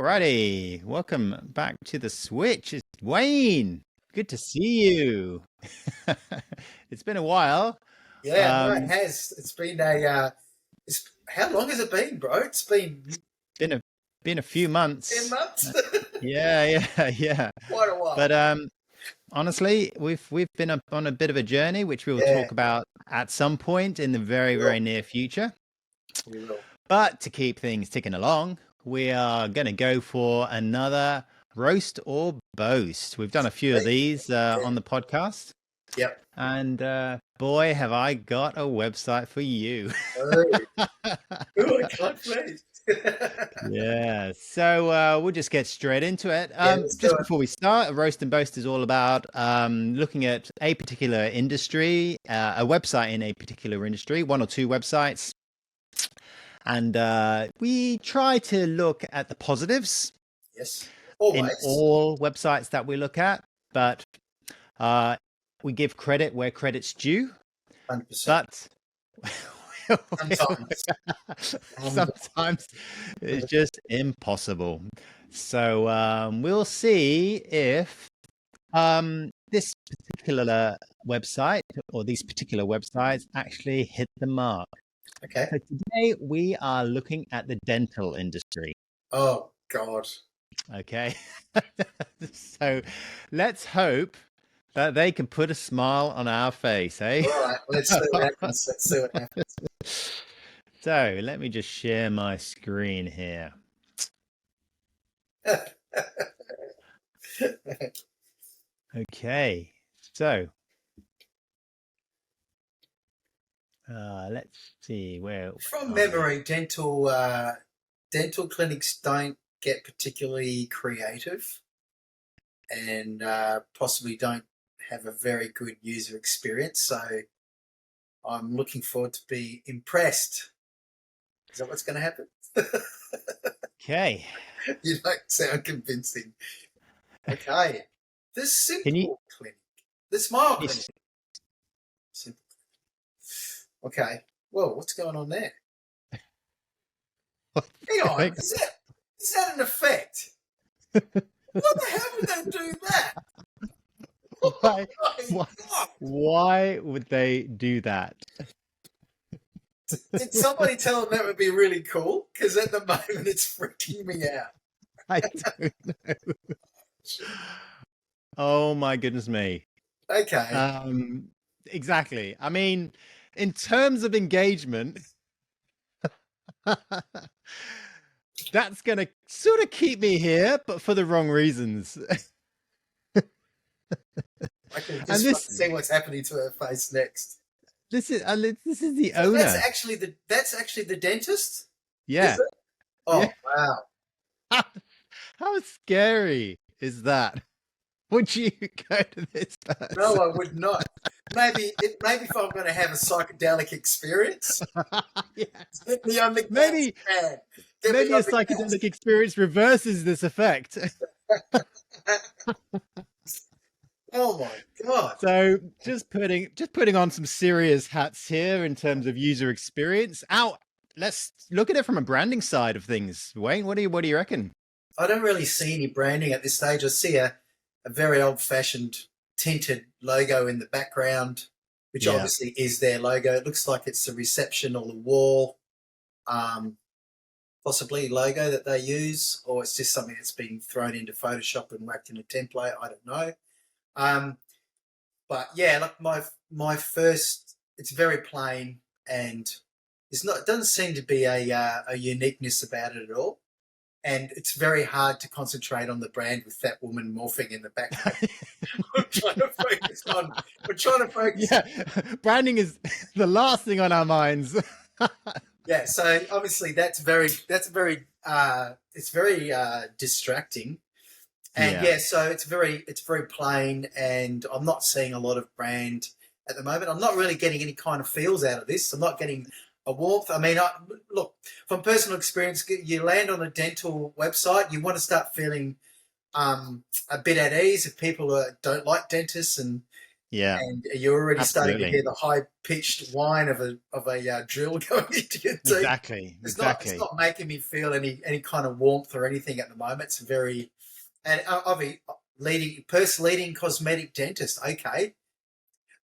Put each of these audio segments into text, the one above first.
Alrighty, welcome back to the Switch. It's Wayne. Good to see you. It's been a while. Yeah, no, it Um, has. It's been how long has it been, bro? It's been been a been a few 10 months. months? Yeah. Quite a while. But honestly, we've been on a bit of a journey, which we will Yeah, talk about at some point in the very, we will. very near future. We will. But to keep things ticking along, we are going to go for another roast or boast. We've done a few of Sweet. these Yeah. on the podcast. Yep. And boy, have I got a website for you. Oh, ooh, I can't wait. Yeah, so we'll just get straight into it. Yeah, let's do Just it. before we start, a roast and boast is all about looking at a particular industry, a website in a particular industry, one or two websites. And we try to look at the positives Yes. in Always. all websites that we look at, but uh, we give credit where credit's due. 100%. But Sometimes. And sometimes it's just impossible. So we'll see if this particular website or these particular websites actually hit the mark. okay. So today we are looking at the dental industry. Oh God. Okay. So let's hope that they can put a smile on our face, eh? All right, let's see what happens. Let's see what happens. So let me just share my screen here. Okay. So let's see where From are we? memory, dental clinics don't get particularly creative and possibly don't have a very good user experience. So I'm looking forward to be impressed. Is that what's going to happen? Okay. You don't sound convincing. Okay. The Can you, Simple Clinic. The Smile you Clinic. Simple. Okay. Well, what's going on there? Hang on. Is that an effect? What the hell would they do that? why, Oh my why, God. why would they do that? Did somebody tell them that would be really cool? Because at the moment it's freaking me out. I don't know. Oh my goodness me. Okay. Exactly. I mean, in terms of engagement, that's going to sort of keep me here, but for the wrong reasons. I can And just see what's happening to her face next. this is the So that's owner. actually the dentist? Yeah. Is it? Yeah. Oh wow. How scary is that? Would you go to this No, person? I would not. Maybe if I'm going to have a psychedelic experience, Yeah. get me on the CAT Maybe scan. Get me maybe a on the CAT psychedelic experience reverses this effect. scan. Oh my God. So just putting on some serious hats here in terms of user experience. Out. Let's look at it from a branding side of things. Wayne, what do you reckon? I don't really see any branding at this stage. I see a very old-fashioned tinted logo in the background, which Yeah. obviously is their logo. It looks like it's the reception or the wall, possibly logo that they use, or it's just something that's been thrown into Photoshop and whacked in a template. I don't know. Um, but yeah, like my first, it's very plain and it doesn't seem to be a uniqueness about it at all. And it's very hard to concentrate on the brand with that woman morphing in the background. I'm trying to focus on. We're trying to focus. Yeah. Branding is the last thing on our minds. Yeah. So obviously that's very it's very distracting. And Yeah. yeah, so it's very plain, and I'm not seeing a lot of brand at the moment. I'm not really getting any kind of feels out of this. I'm not getting a warmth. I mean, look, from personal experience, you land on a dental website, you want to start feeling a bit at ease if people don't like dentists, and Yeah, and you're already starting to absolutely. hear the high pitched whine of a drill going into your teeth. Exactly. It's Exactly. not making me feel any kind of warmth or anything at the moment. It's very, and obviously leading cosmetic dentist. Okay, It's a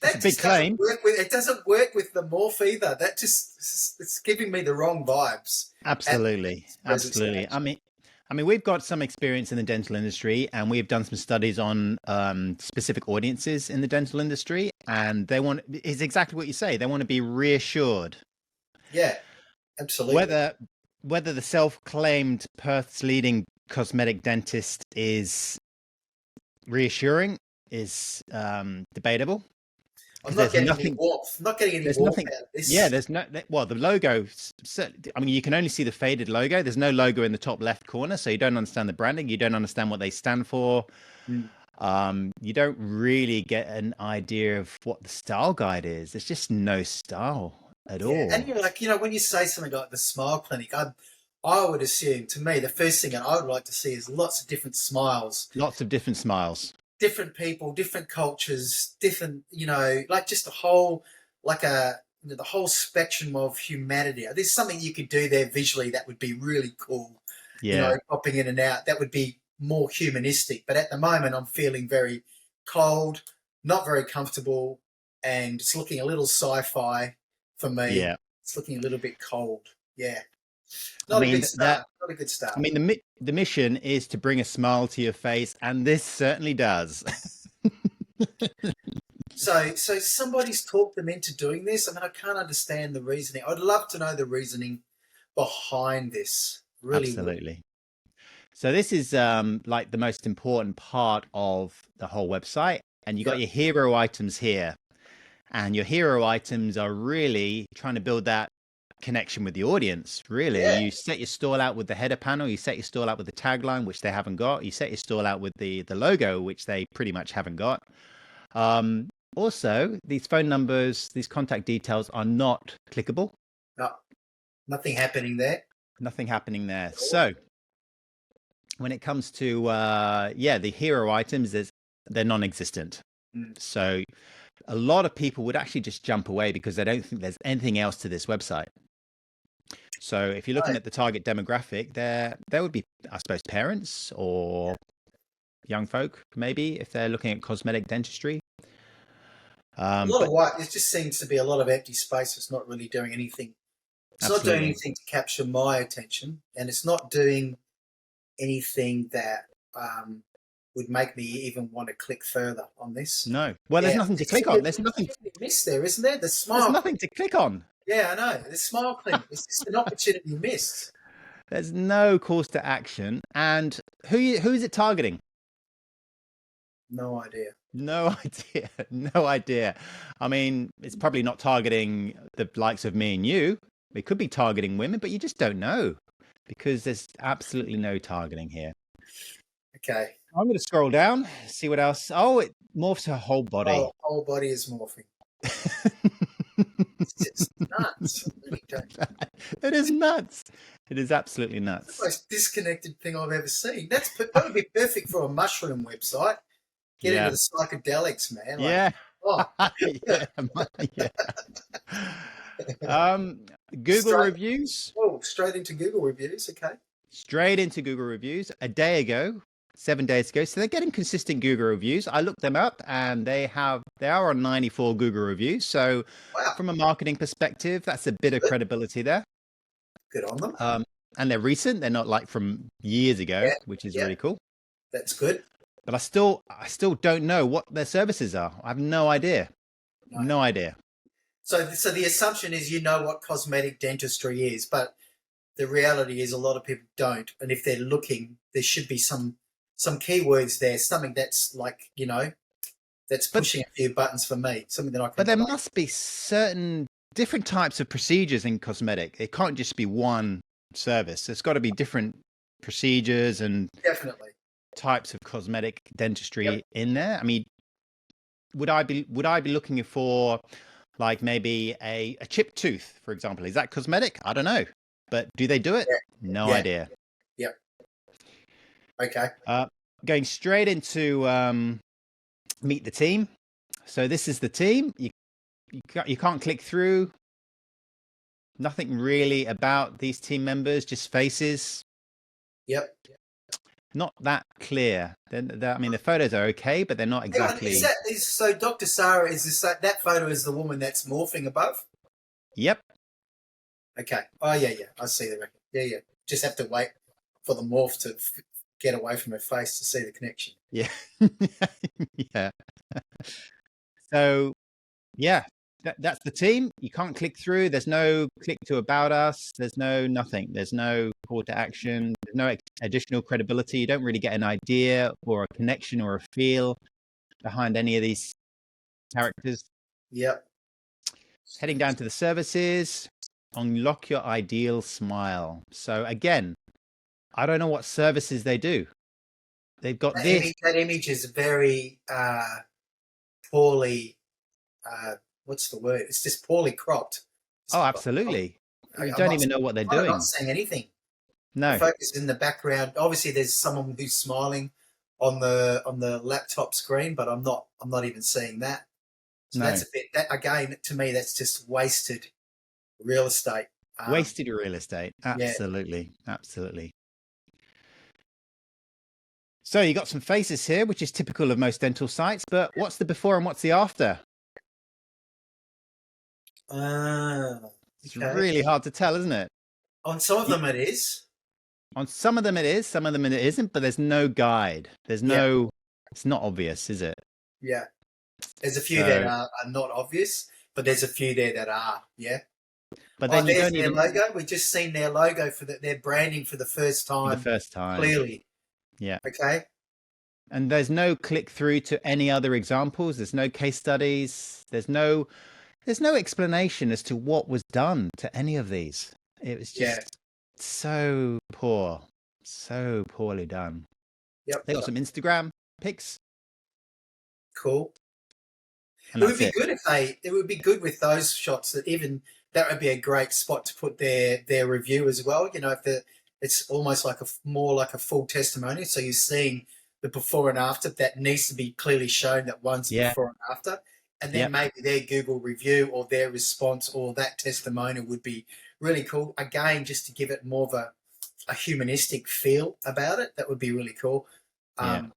that big just doesn't claim. work with. It doesn't work with the morph either. That just it's giving me the wrong vibes at Absolutely. this present Absolutely. stage. I mean, we've got some experience in the dental industry, and we've done some studies on specific audiences in the dental industry, and they want is exactly what you say. They want to be reassured Yeah, absolutely. whether the self-claimed Perth's leading cosmetic dentist is reassuring is debatable I'm because not getting any warmth. I'm not getting any there's warmth nothing. out of Yeah, this. there's no. Well, the logo. I mean, you can only see the faded logo. There's no logo in the top left corner, so you don't understand the branding. You don't understand what they stand for. Mm. You don't really get an idea of what the style guide is. There's just no style at Yeah, and all. you're like, when you say something like the Smile Clinic, I would assume, to me, the first thing that I would like to see is lots of different smiles, Lots of different smiles. different people, different cultures, different, like just a whole, like the whole spectrum of humanity. There's something you could do there visually that would be really cool, Yeah, popping in and out. That would be more humanistic. But at the moment, I'm feeling very cold, not very comfortable, and it's looking a little sci-fi for me. yeah. It's looking a little bit cold. Yeah, I not a mean good start. Not a good start. the mission is to bring a smile to your face, and this certainly does. So somebody's talked them into doing this. I mean, I can't understand the reasoning. I'd love to know the reasoning behind this. Really would. Absolutely. So this is like the most important part of the whole website, and you got Yep. your hero items here. And your hero items are really trying to build that connection with the audience. Really, Yeah. you set your stall out with the header panel, you set your stall out with the tagline, which they haven't got. You set your stall out with the logo, which they pretty much haven't got. Also, these phone numbers, these contact details are not clickable. No, nothing happening there. Nothing happening there. Cool. So when it comes to the hero items, they're non-existent. Mm. So a lot of people would actually just jump away because they don't think there's anything else to this website. So if you're looking Right. at the target demographic, there would be, I suppose, parents or young folk, maybe, if they're looking at cosmetic dentistry. A lot of But white. It just seems to be a lot of empty space. It's not really doing anything. It's not doing absolutely. anything to capture my attention, and it's not doing anything that would make me even want to click further on this. No. Well, there's Yeah, nothing to click on. There's there's nothing. something missed there, isn't there? The There's smile. nothing to click on. Yeah, I know. The smile clinic. It's just an opportunity missed. There's no calls to action. And who is it targeting? No idea. No idea. No idea. I mean, it's probably not targeting the likes of me and you. It could be targeting women, but you just don't know because there's absolutely no targeting here. Okay. I'm going to scroll down, see what else. Oh, it morphs her whole body. Oh, whole body is morphing. It's just nuts. I really don't. It is nuts. It is absolutely It's nuts. the most disconnected thing I've ever seen. That would be perfect for a mushroom website. Get into Yeah. the psychedelics, man. Like, Yeah. oh, Yeah. Yeah. Google straight, reviews. straight into Google reviews. Okay. Straight into Google reviews a day ago, 7 days ago. So they're getting consistent Google reviews. I looked them up and they are on 94 Google reviews. So Wow. from a marketing perspective, that's a bit of credibility there. Good on them. And they're recent. They're not like from years ago, Yeah, which is yeah. really cool. That's good. But I still don't know what their services are. I have no idea. No. No idea. So the assumption is you know what cosmetic dentistry is, but the reality is a lot of people don't. And if they're looking, there should be some keywords there, something that's like, that's pushing a few buttons for me, something that I can. But there must be certain different types of procedures in cosmetic. It can't just be one service. There's got to be different procedures and Definitely. types of cosmetic dentistry in there. I mean, would I be looking for like maybe a chipped tooth, for example? Is that cosmetic? I don't know. But do they do it? Yeah. No idea. Yep. Okay. Going straight into meet the team. So this is the team. You can't click through. Nothing really about these team members, just faces. Yep. Not that clear. I mean, the photos are okay, but they're not Hang on, exactly. so Dr. Sarah, is this that photo is the woman that's morphing above? Yep. Okay. Oh yeah, I see the record. Yeah. Just have to wait for the morph to get away from her face to see the connection. Yeah. Yeah. So yeah, that's the team. You can't click through. There's no click to about us. There's no nothing. There's no call to action. There's no additional credibility. You don't really get an idea or a connection or a feel behind any of these characters. Yep. Heading down to the services, unlock your ideal smile. So again, I don't know what services they do. They've got this. That image is very poorly. What's the word? It's just poorly cropped. Oh, absolutely. You don't even know what they're doing. I'm not saying anything. No. The focus in the background. Obviously, there's someone who's smiling on the laptop screen, but I'm not even seeing that. So that's a bit. That again, to me, that's just wasted real estate. Wasted real estate. Absolutely, absolutely. So you got some faces here, which is typical of most dental sites. But what's the before and what's the after? It's really hard to tell, isn't it? On some of them it is. On some of them it is, some of them it isn't, but there's no guide. There's no, it's not obvious, is it? Yeah. There's a few that are not obvious, but there's a few there that are, yeah. But then there's their logo. We've just seen their logo for their branding for the first time. The first time. Clearly. Yeah. Okay. And there's no click through to any other examples. There's no case studies. There's no explanation as to what was done to any of these. It was just so poor, so poorly done. Yep. They got some Instagram pics. Cool. It would be good it would be good with those shots that would be a great spot to put their review as well. You know, it's almost like more like a full testimony. So you're seeing the before and after that needs to be clearly shown that one's before and after. And then maybe their Google review or their response or that testimonial would be really cool. Again, just to give it more of a humanistic feel about it. That would be really cool. And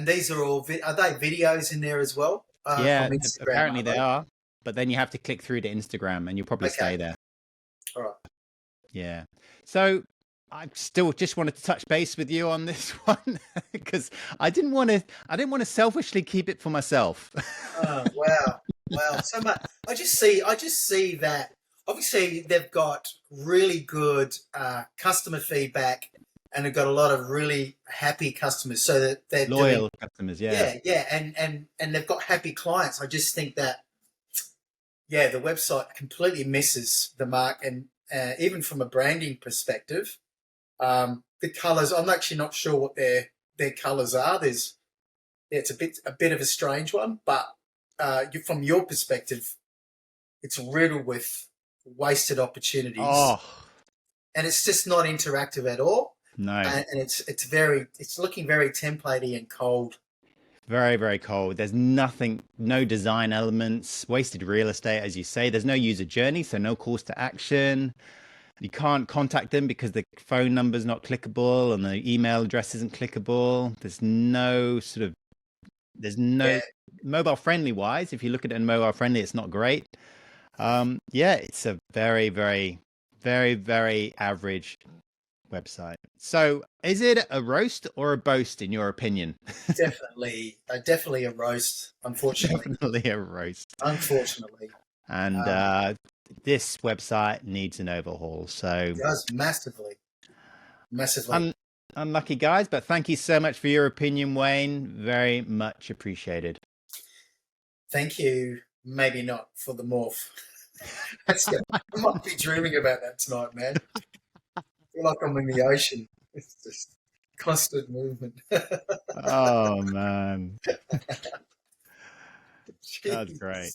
these are all, are they videos in there as well? Yeah, apparently they are. But then you have to click through to Instagram and you'll probably stay there. All right. Yeah. So I still just wanted to touch base with you on this one because I didn't want to selfishly keep it for myself. Oh, wow. So much. I just see that obviously they've got really good customer feedback and they've got a lot of really happy customers. So that they're loyal customers. Yeah. And they've got happy clients. I just think that, the website completely misses the mark. And even from a branding perspective, the colors, I'm actually not sure what their colors are. It's a bit of a strange one, but from your perspective, it's riddled with wasted opportunities. And it's just not interactive at all. No. And it's looking very templatey and cold. Very, very cold. There's nothing, no design elements, wasted real estate, as you say. There's no user journey, so no calls to action. You can't contact them because the phone number's not clickable and the email address isn't clickable. There's no mobile friendly wise. If you look at it in mobile friendly, it's not great. It's a very, very, very, very average website. So is it a roast or a boast in your opinion? Definitely a roast, unfortunately. Definitely a roast. Unfortunately. And this website needs an overhaul. So it does massively. Unlucky guys, but thank you so much for your opinion, Wayne. Very much appreciated. Thank you. Maybe not for the morph. I might be dreaming about that tonight, man. I feel like I'm in the ocean. It's just constant movement. Oh man. That's great.